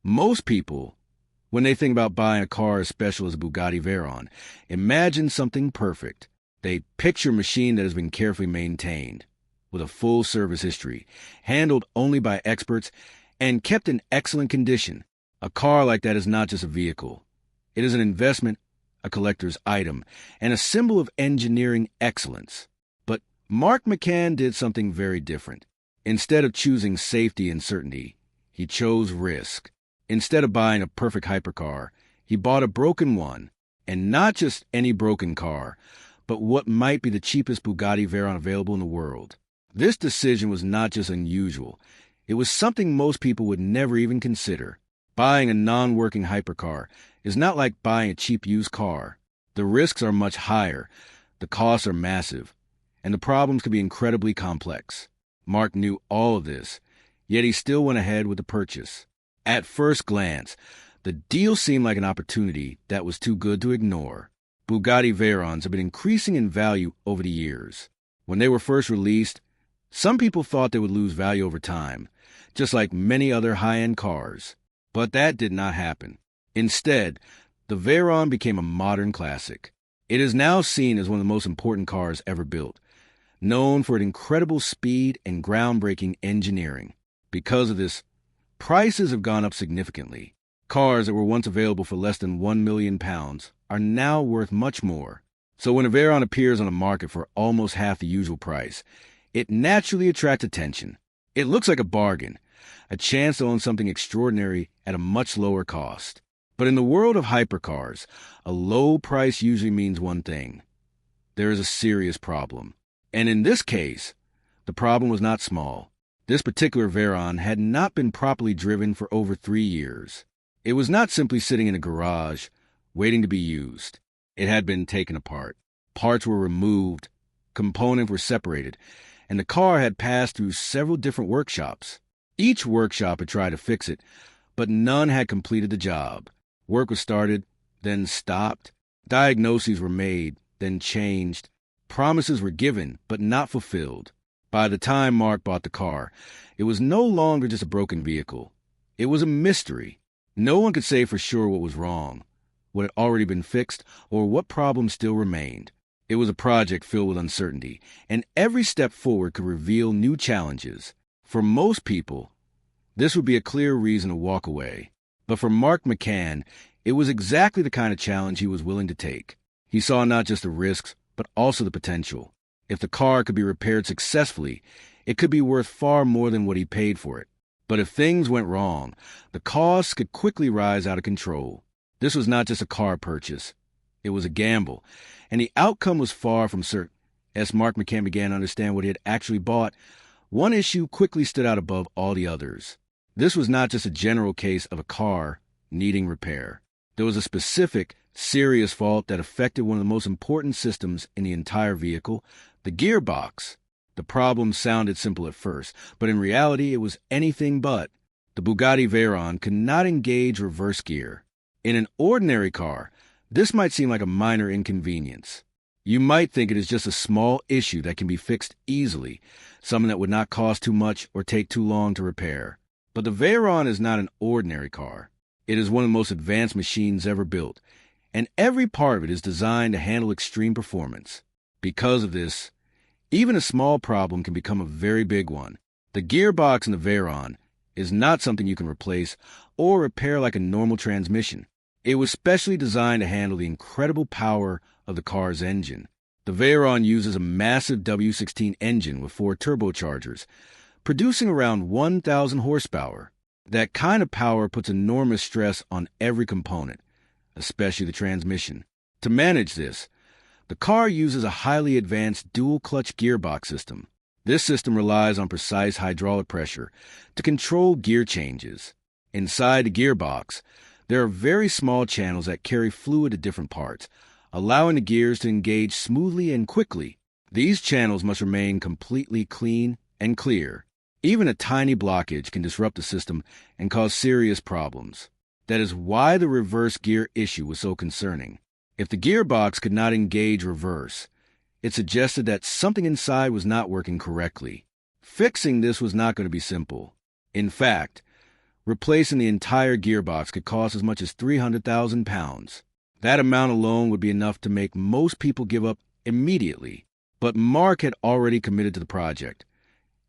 Most people, when they think about buying a car as special as a Bugatti Veyron, imagine something perfect. They picture a machine that has been carefully maintained, with a full service history, handled only by experts, and kept in excellent condition. A car like that is not just a vehicle. It is an investment, a collector's item, and a symbol of engineering excellence. But Mark McCann did something very different. Instead of choosing safety and certainty, he chose risk. Instead of buying a perfect hypercar, he bought a broken one, and not just any broken car, but what might be the cheapest Bugatti Veyron available in the world. This decision was not just unusual. It was something most people would never even consider. Buying a non-working hypercar is not like buying a cheap used car. The risks are much higher, the costs are massive, and the problems can be incredibly complex. Mark knew all of this, yet he still went ahead with the purchase. At first glance, the deal seemed like an opportunity that was too good to ignore. Bugatti Veyrons have been increasing in value over the years. When they were first released, some people thought they would lose value over time, just like many other high-end cars. But that did not happen. Instead, the Veyron became a modern classic. It is now seen as one of the most important cars ever built, known for its incredible speed and groundbreaking engineering. Because of this, prices have gone up significantly. Cars that were once available for less than £1 million are now worth much more. So when a Veyron appears on the market for almost half the usual price, it naturally attracts attention. It looks like a bargain, a chance to own something extraordinary at a much lower cost. But in the world of hypercars, a low price usually means one thing. There is a serious problem. And in this case, the problem was not small. This particular Veyron had not been properly driven for over 3 years. It was not simply sitting in a garage, waiting to be used. It had been taken apart. Parts were removed, components were separated, and the car had passed through several different workshops. Each workshop had tried to fix it, but none had completed the job. Work was started, then stopped. Diagnoses were made, then changed. Promises were given, but not fulfilled. By the time Mark bought the car, it was no longer just a broken vehicle. It was a mystery. No one could say for sure what was wrong, what had already been fixed, or what problems still remained. It was a project filled with uncertainty, and every step forward could reveal new challenges. For most people, this would be a clear reason to walk away. But for Mark McCann, it was exactly the kind of challenge he was willing to take. He saw not just the risks, but also the potential. If the car could be repaired successfully, it could be worth far more than what he paid for it. But if things went wrong, the costs could quickly rise out of control. This was not just a car purchase. It was a gamble, and the outcome was far from certain. As Mark McCann began to understand what he had actually bought, one issue quickly stood out above all the others. This was not just a general case of a car needing repair. There was a specific, serious fault that affected one of the most important systems in the entire vehicle, the gearbox. The problem sounded simple at first, but in reality it was anything but. The Bugatti Veyron could not engage reverse gear. In an ordinary car, this might seem like a minor inconvenience. You might think it is just a small issue that can be fixed easily, something that would not cost too much or take too long to repair. But the Veyron is not an ordinary car. It is one of the most advanced machines ever built, and every part of it is designed to handle extreme performance. Because of this, even a small problem can become a very big one. The gearbox in the Veyron is not something you can replace or repair like a normal transmission. It was specially designed to handle the incredible power of the car's engine. The Veyron uses a massive W16 engine with 4 turbochargers, producing around 1,000 horsepower. That kind of power puts enormous stress on every component, especially the transmission. To manage this, the car uses a highly advanced dual-clutch gearbox system. This system relies on precise hydraulic pressure to control gear changes. Inside the gearbox, there are very small channels that carry fluid to different parts, allowing the gears to engage smoothly and quickly. These channels must remain completely clean and clear. Even a tiny blockage can disrupt the system and cause serious problems. That is why the reverse gear issue was so concerning. If the gearbox could not engage reverse, it suggested that something inside was not working correctly. Fixing this was not going to be simple. In fact, Replacing the entire gearbox could cost as much as 300,000 pounds. That amount alone would be enough to make most people give up immediately. But Mark had already committed to the project,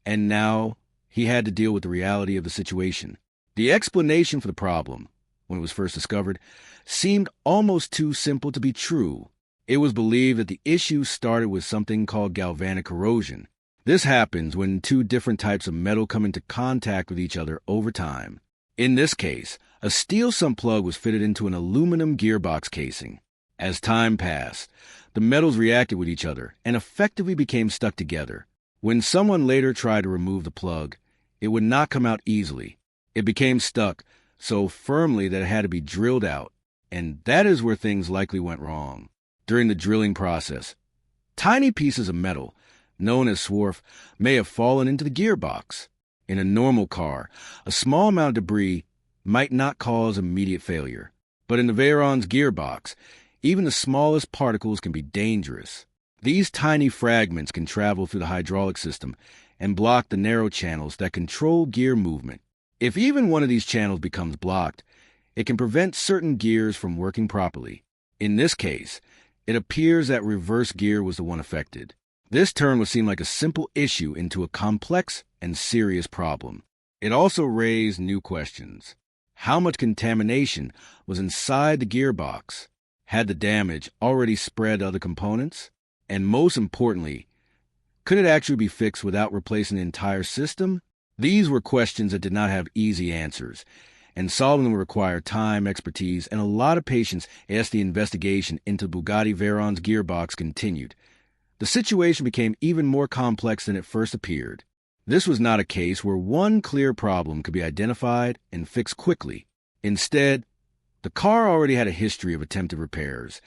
and now he had to deal with the reality of the situation. The explanation for the problem, when it was first discovered, seemed almost too simple to be true. It was believed that the issue started with something called galvanic corrosion. This happens when two different types of metal come into contact with each other over time. In this case, a steel sump plug was fitted into an aluminum gearbox casing. As time passed, the metals reacted with each other and effectively became stuck together. When someone later tried to remove the plug, it would not come out easily. It became stuck so firmly that it had to be drilled out, and that is where things likely went wrong. During the drilling process, tiny pieces of metal, known as swarf, may have fallen into the gearbox. In a normal car, a small amount of debris might not cause immediate failure. But in the Veyron's gearbox, even the smallest particles can be dangerous. These tiny fragments can travel through the hydraulic system and block the narrow channels that control gear movement. If even one of these channels becomes blocked, it can prevent certain gears from working properly. In this case, it appears that reverse gear was the one affected. This turned what seemed like a simple issue into a complex and serious problem. It also raised new questions. How much contamination was inside the gearbox? Had the damage already spread to other components? And most importantly, could it actually be fixed without replacing the entire system? These were questions that did not have easy answers, and solving them required time, expertise, and a lot of patience as the investigation into Bugatti Veyron's gearbox continued. The situation became even more complex than it first appeared. This was not a case where one clear problem could be identified and fixed quickly. Instead, the car already had a history of attempted repairs,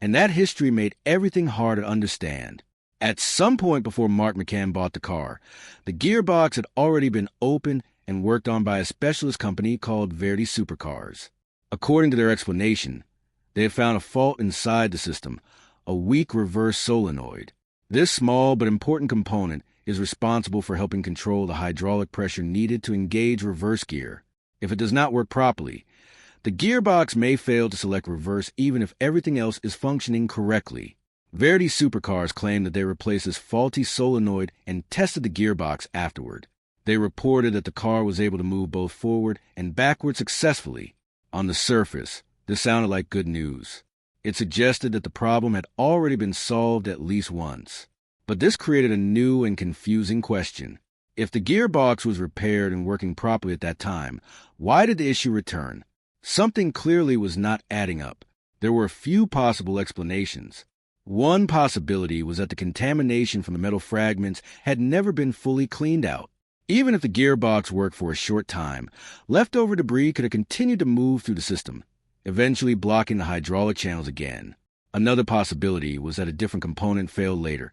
and that history made everything hard to understand. At some point before Mark McCann bought the car, the gearbox had already been opened and worked on by a specialist company called Hypercars. According to their explanation, they had found a fault inside the system, a weak reverse solenoid. This small but important component is responsible for helping control the hydraulic pressure needed to engage reverse gear. If it does not work properly, the gearbox may fail to select reverse even if everything else is functioning correctly. Hypercars claimed that they replaced this faulty solenoid and tested the gearbox afterward. They reported that the car was able to move both forward and backward successfully. On the surface, this sounded like good news. It suggested that the problem had already been solved at least once. But this created a new and confusing question. If the gearbox was repaired and working properly at that time, why did the issue return? Something clearly was not adding up. There were a few possible explanations. One possibility was that the contamination from the metal fragments had never been fully cleaned out. Even if the gearbox worked for a short time, leftover debris could have continued to move through the system, eventually blocking the hydraulic channels again. Another possibility was that a different component failed later,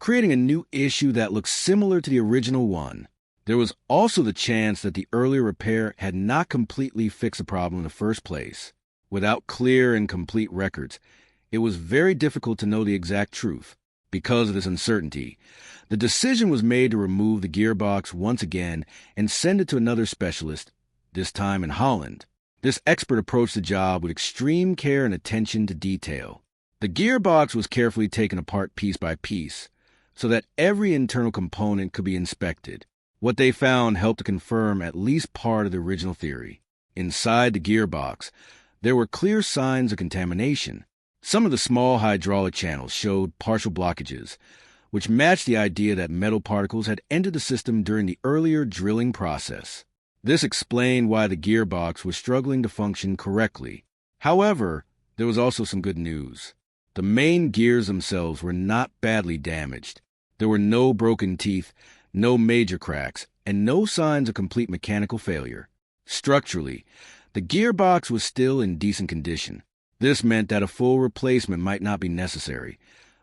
creating a new issue that looked similar to the original one. There was also the chance that the earlier repair had not completely fixed the problem in the first place. Without clear and complete records, it was very difficult to know the exact truth. Because of this uncertainty, the decision was made to remove the gearbox once again and send it to another specialist, this time in Holland. This expert approached the job with extreme care and attention to detail. The gearbox was carefully taken apart piece by piece, so that every internal component could be inspected. What they found helped to confirm at least part of the original theory. Inside the gearbox, there were clear signs of contamination. Some of the small hydraulic channels showed partial blockages, which matched the idea that metal particles had entered the system during the earlier drilling process. This explained why the gearbox was struggling to function correctly. However, there was also some good news. The main gears themselves were not badly damaged. There were no broken teeth, no major cracks, and no signs of complete mechanical failure. Structurally, the gearbox was still in decent condition. This meant that a full replacement might not be necessary,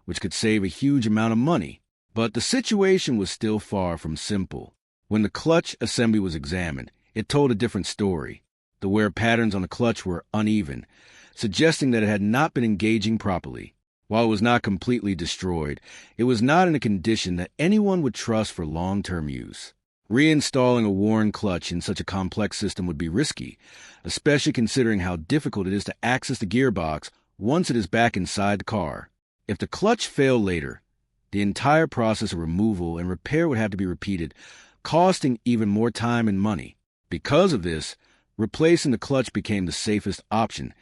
which could save a huge amount of money. But the situation was still far from simple. When the clutch assembly was examined, it told a different story. The wear patterns on the clutch were uneven, suggesting that it had not been engaging properly. While it was not completely destroyed, it was not in a condition that anyone would trust for long-term use. Reinstalling a worn clutch in such a complex system would be risky, especially considering how difficult it is to access the gearbox once it is back inside the car. If the clutch failed later, the entire process of removal and repair would have to be repeated, costing even more time and money. Because of this, replacing the clutch became the safest option,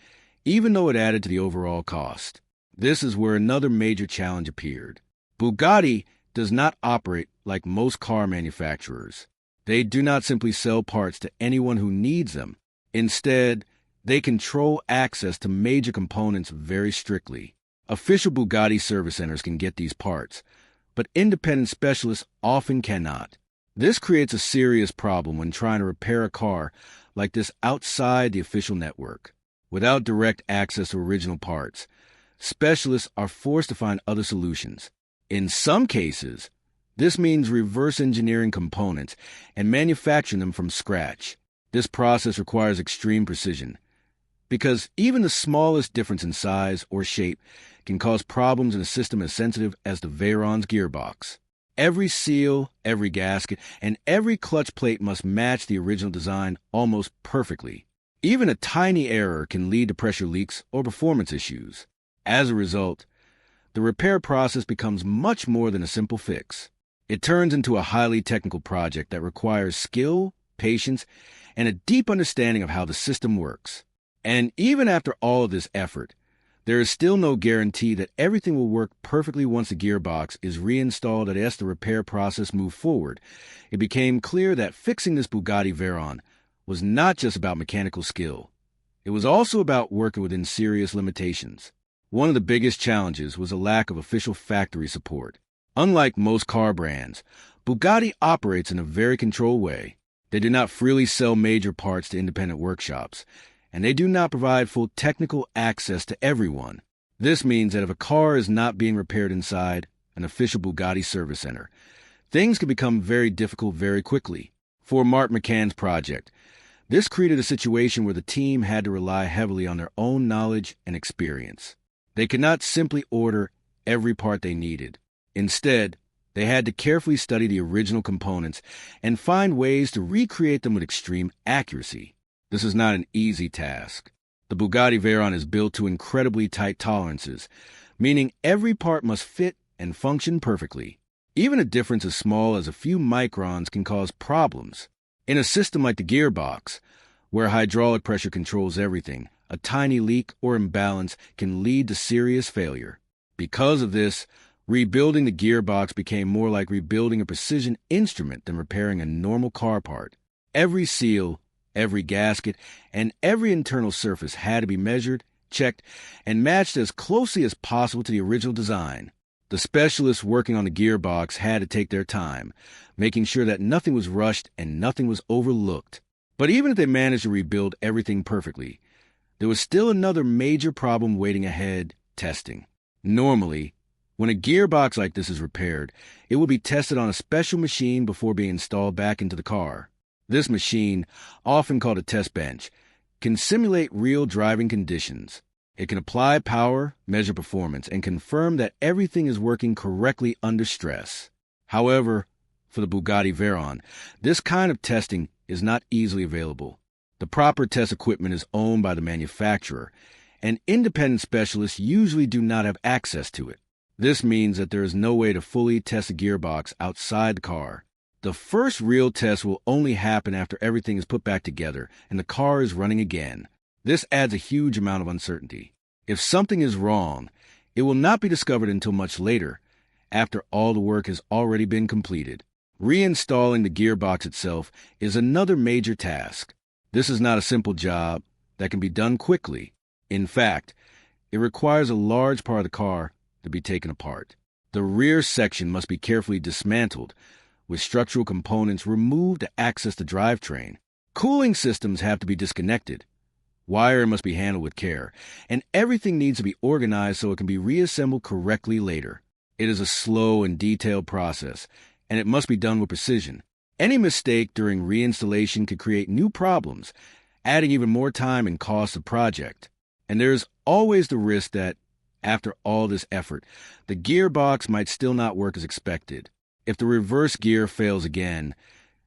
even though it added to the overall cost. This is where another major challenge appeared. Bugatti does not operate like most car manufacturers. They do not simply sell parts to anyone who needs them. Instead, they control access to major components very strictly. Official Bugatti service centers can get these parts, but independent specialists often cannot. This creates a serious problem when trying to repair a car like this outside the official network. Without direct access to original parts, specialists are forced to find other solutions. In some cases, this means reverse engineering components and manufacturing them from scratch. This process requires extreme precision, because even the smallest difference in size or shape can cause problems in a system as sensitive as the Veyron's gearbox. Every seal, every gasket, and every clutch plate must match the original design almost perfectly. Even a tiny error can lead to pressure leaks or performance issues. As a result, the repair process becomes much more than a simple fix. It turns into a highly technical project that requires skill, patience, and a deep understanding of how the system works. And even after all of this effort, there is still no guarantee that everything will work perfectly once the gearbox is reinstalled and as the repair process moved forward. It became clear that fixing this Bugatti Veyron was not just about mechanical skill. It was also about working within serious limitations. One of the biggest challenges was a lack of official factory support. Unlike most car brands, Bugatti operates in a very controlled way. They do not freely sell major parts to independent workshops, and they do not provide full technical access to everyone. This means that if a car is not being repaired inside an official Bugatti service center, things can become very difficult very quickly. For Mark McCann's project, this created a situation where the team had to rely heavily on their own knowledge and experience. They could not simply order every part they needed. Instead, they had to carefully study the original components and find ways to recreate them with extreme accuracy. This is not an easy task. The Bugatti Veyron is built to incredibly tight tolerances, meaning every part must fit and function perfectly. Even a difference as small as a few microns can cause problems. In a system like the gearbox, where hydraulic pressure controls everything, a tiny leak or imbalance can lead to serious failure. Because of this, rebuilding the gearbox became more like rebuilding a precision instrument than repairing a normal car part. Every seal, every gasket, and every internal surface had to be measured, checked, and matched as closely as possible to the original design. The specialists working on the gearbox had to take their time, making sure that nothing was rushed and nothing was overlooked. But even if they managed to rebuild everything perfectly, there was still another major problem waiting ahead: testing. Normally, when a gearbox like this is repaired, it will be tested on a special machine before being installed back into the car. This machine, often called a test bench, can simulate real driving conditions. It can apply power, measure performance, and confirm that everything is working correctly under stress. However, for the Bugatti Veyron, this kind of testing is not easily available. The proper test equipment is owned by the manufacturer, and independent specialists usually do not have access to it. This means that there is no way to fully test a gearbox outside the car. The first real test will only happen after everything is put back together and the car is running again. This adds a huge amount of uncertainty. If something is wrong, it will not be discovered until much later, after all the work has already been completed. Reinstalling the gearbox itself is another major task. This is not a simple job that can be done quickly. In fact, it requires a large part of the car to be taken apart. The rear section must be carefully dismantled, with structural components removed to access the drivetrain. Cooling systems have to be disconnected. Wiring must be handled with care, and everything needs to be organized so it can be reassembled correctly later. It is a slow and detailed process, and it must be done with precision. Any mistake during reinstallation could create new problems, adding even more time and cost to the project. And there is always the risk that, after all this effort, the gearbox might still not work as expected. If the reverse gear fails again,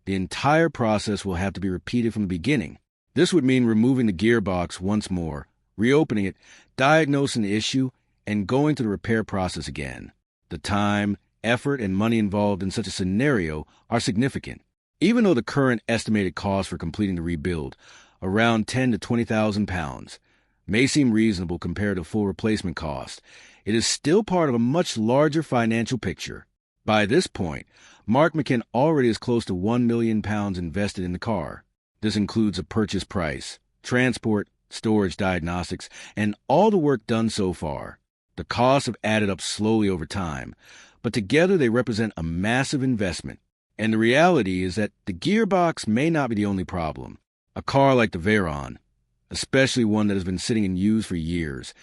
the entire process will have to be repeated from the beginning. This would mean removing the gearbox once more, reopening it, diagnosing the issue, and going through the repair process again. The time, effort, and money involved in such a scenario are significant. Even though the current estimated cost for completing the rebuild, around £10,000 to £20,000, may seem reasonable compared to full replacement cost, it is still part of a much larger financial picture. By this point, Mark McCann already has close to £1 million invested in the car. This includes a purchase price, transport, storage, diagnostics, and all the work done so far. The costs have added up slowly over time, but together they represent a massive investment. And the reality is that the gearbox may not be the only problem. A car like the Veyron, especially one that has been sitting in use for years,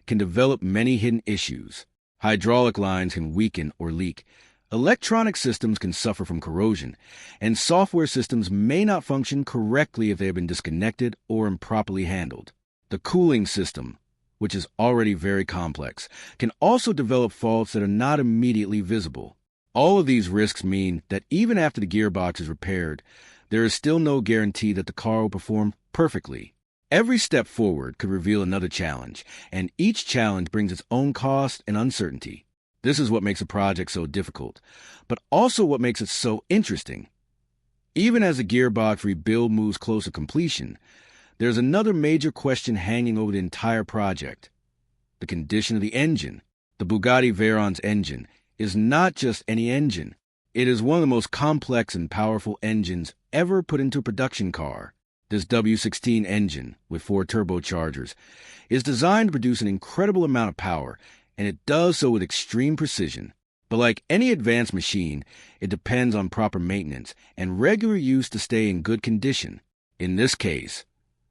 can develop many hidden issues. Hydraulic lines can weaken or leak. Electronic systems can suffer from corrosion, and software systems may not function correctly if they have been disconnected or improperly handled. The cooling system, which is already very complex, can also develop faults that are not immediately visible. All of these risks mean that even after the gearbox is repaired, there is still no guarantee that the car will perform perfectly. Every step forward could reveal another challenge, and each challenge brings its own cost and uncertainty. This is what makes a project so difficult, but also what makes it so interesting. Even as the gearbox rebuild moves close to completion, there's another major question hanging over the entire project: the condition of the engine. The Bugatti Veyron's engine is not just any engine. It is one of the most complex and powerful engines ever put into a production car. This W16 engine, with 4 turbochargers, is designed to produce an incredible amount of power, and it does so with extreme precision. But like any advanced machine, it depends on proper maintenance and regular use to stay in good condition. In this case,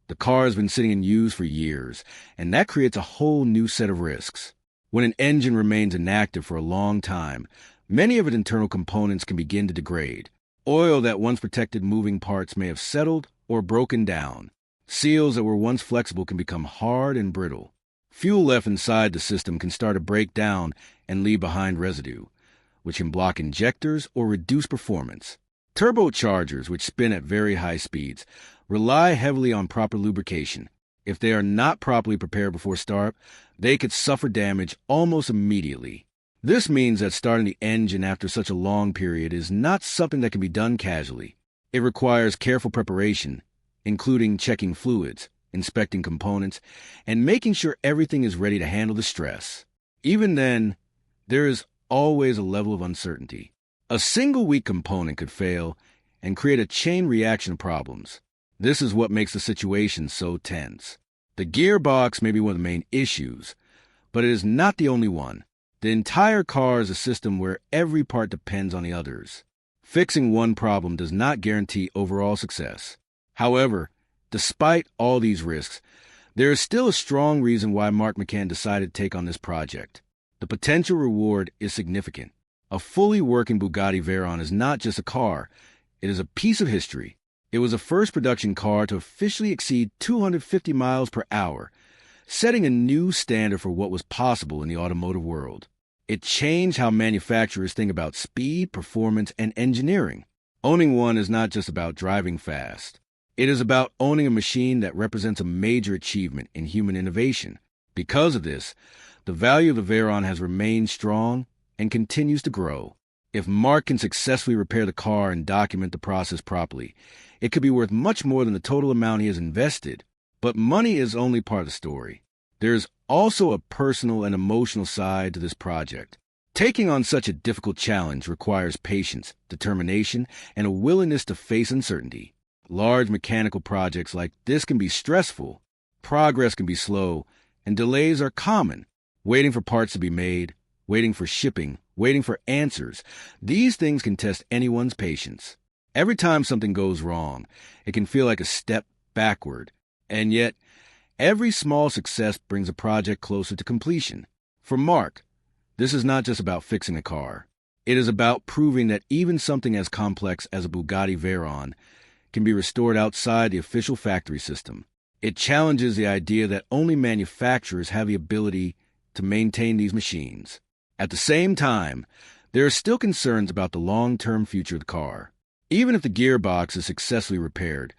the car has been sitting in use for years, and that creates a whole new set of risks. When an engine remains inactive for a long time, many of its internal components can begin to degrade. Oil that once protected moving parts may have settled or broken down. Seals that were once flexible can become hard and brittle. Fuel left inside the system can start to break down and leave behind residue, which can block injectors or reduce performance. Turbochargers, which spin at very high speeds, rely heavily on proper lubrication. If they are not properly prepared before start, they could suffer damage almost immediately. This means that starting the engine after such a long period is not something that can be done casually. It requires careful preparation, including checking fluids, inspecting components, and making sure everything is ready to handle the stress. Even then, there is always a level of uncertainty. A single weak component could fail and create a chain reaction of problems. This is what makes the situation so tense. The gearbox may be one of the main issues, but it is not the only one. The entire car is a system where every part depends on the others. Fixing one problem does not guarantee overall success. However, despite all these risks, there is still a strong reason why Mark McCann decided to take on this project. The potential reward is significant. A fully working Bugatti Veyron is not just a car, it is a piece of history. It was the first production car to officially exceed 250 miles per hour, setting a new standard for what was possible in the automotive world. It changed how manufacturers think about speed, performance, and engineering. Owning one is not just about driving fast. It is about owning a machine that represents a major achievement in human innovation. Because of this, the value of the Veyron has remained strong and continues to grow. If Mark can successfully repair the car and document the process properly, it could be worth much more than the total amount he has invested. But money is only part of the story. There is also a personal and emotional side to this project. Taking on such a difficult challenge requires patience, determination, and a willingness to face uncertainty. Large mechanical projects like this can be stressful, progress can be slow, and delays are common. Waiting for parts to be made, waiting for shipping, waiting for answers. These things can test anyone's patience. Every time something goes wrong, it can feel like a step backward. And yet, every small success brings a project closer to completion. For Mark, this is not just about fixing a car. It is about proving that even something as complex as a Bugatti Veyron can be restored outside the official factory system. It challenges the idea that only manufacturers have the ability to maintain these machines. At the same time, there are still concerns about the long-term future of the car. Even if the gearbox is successfully repaired,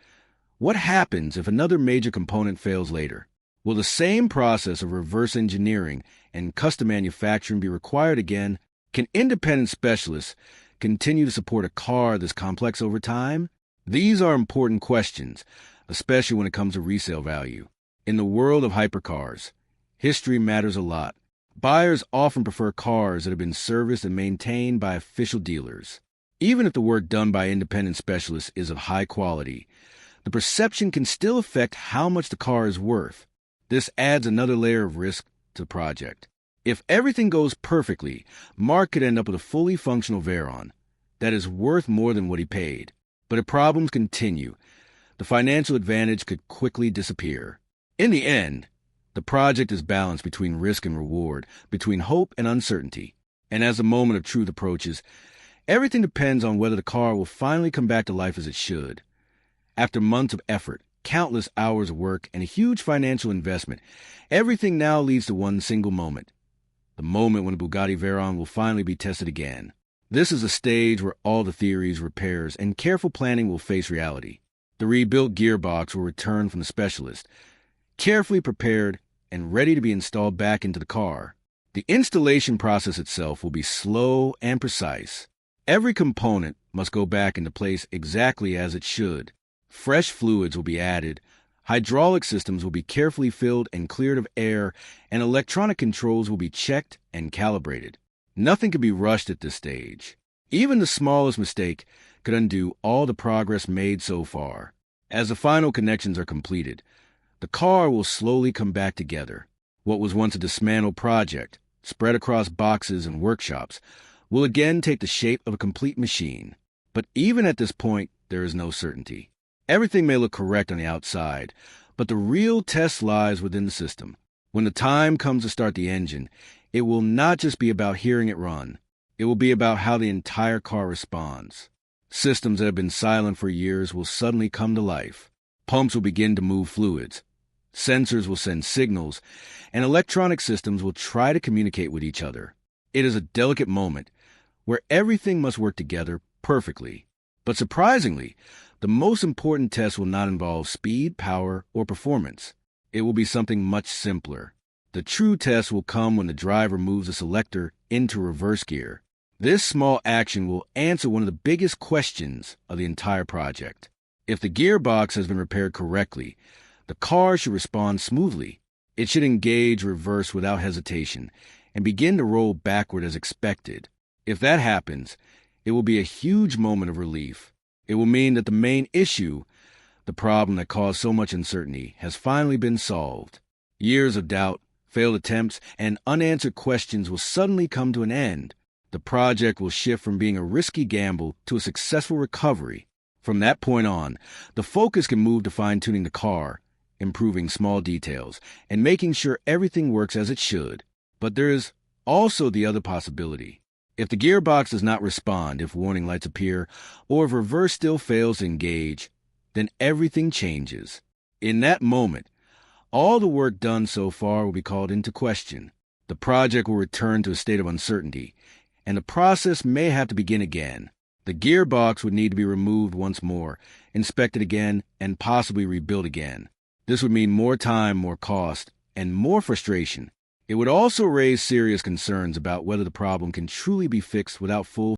what happens if another major component fails later? Will the same process of reverse engineering and custom manufacturing be required again? Can independent specialists continue to support a car this complex over time? These are important questions, especially when it comes to resale value. In the world of hypercars, history matters a lot. Buyers often prefer cars that have been serviced and maintained by official dealers. Even if the work done by independent specialists is of high quality, the perception can still affect how much the car is worth. This adds another layer of risk to the project. If everything goes perfectly, Mark could end up with a fully functional Veyron that is worth more than what he paid. But if problems continue, the financial advantage could quickly disappear. In the end, the project is balanced between risk and reward, between hope and uncertainty. And as the moment of truth approaches, everything depends on whether the car will finally come back to life as it should. After months of effort, countless hours of work, and a huge financial investment, everything now leads to one single moment. The moment when the Bugatti Veyron will finally be tested again. This is a stage where all the theories, repairs, and careful planning will face reality. The rebuilt gearbox will return from the specialist, carefully prepared and ready to be installed back into the car. The installation process itself will be slow and precise. Every component must go back into place exactly as it should. Fresh fluids will be added, hydraulic systems will be carefully filled and cleared of air, and electronic controls will be checked and calibrated. Nothing can be rushed at this stage. Even the smallest mistake could undo all the progress made so far. As the final connections are completed, the car will slowly come back together. What was once a dismantled project, spread across boxes and workshops, will again take the shape of a complete machine. But even at this point, there is no certainty. Everything may look correct on the outside, but the real test lies within the system. When the time comes to start the engine, it will not just be about hearing it run. It will be about how the entire car responds. Systems that have been silent for years will suddenly come to life. Pumps will begin to move fluids. Sensors will send signals, and electronic systems will try to communicate with each other. It is a delicate moment where everything must work together perfectly. But surprisingly, the most important test will not involve speed, power, or performance. It will be something much simpler. The true test will come when the driver moves the selector into reverse gear. This small action will answer one of the biggest questions of the entire project. If the gearbox has been repaired correctly, the car should respond smoothly. It should engage reverse without hesitation and begin to roll backward as expected. If that happens, it will be a huge moment of relief. It will mean that the main issue, the problem that caused so much uncertainty, has finally been solved. Years of doubt, failed attempts, and unanswered questions will suddenly come to an end. The project will shift from being a risky gamble to a successful recovery. From that point on, the focus can move to fine-tuning the car, improving small details, and making sure everything works as it should. But there is also the other possibility. If the gearbox does not respond, if warning lights appear, or if reverse still fails to engage, then everything changes. In that moment, all the work done so far will be called into question. The project will return to a state of uncertainty, and the process may have to begin again. The gearbox would need to be removed once more, inspected again, and possibly rebuilt again. This would mean more time, more cost, and more frustration. It would also raise serious concerns about whether the problem can truly be fixed without full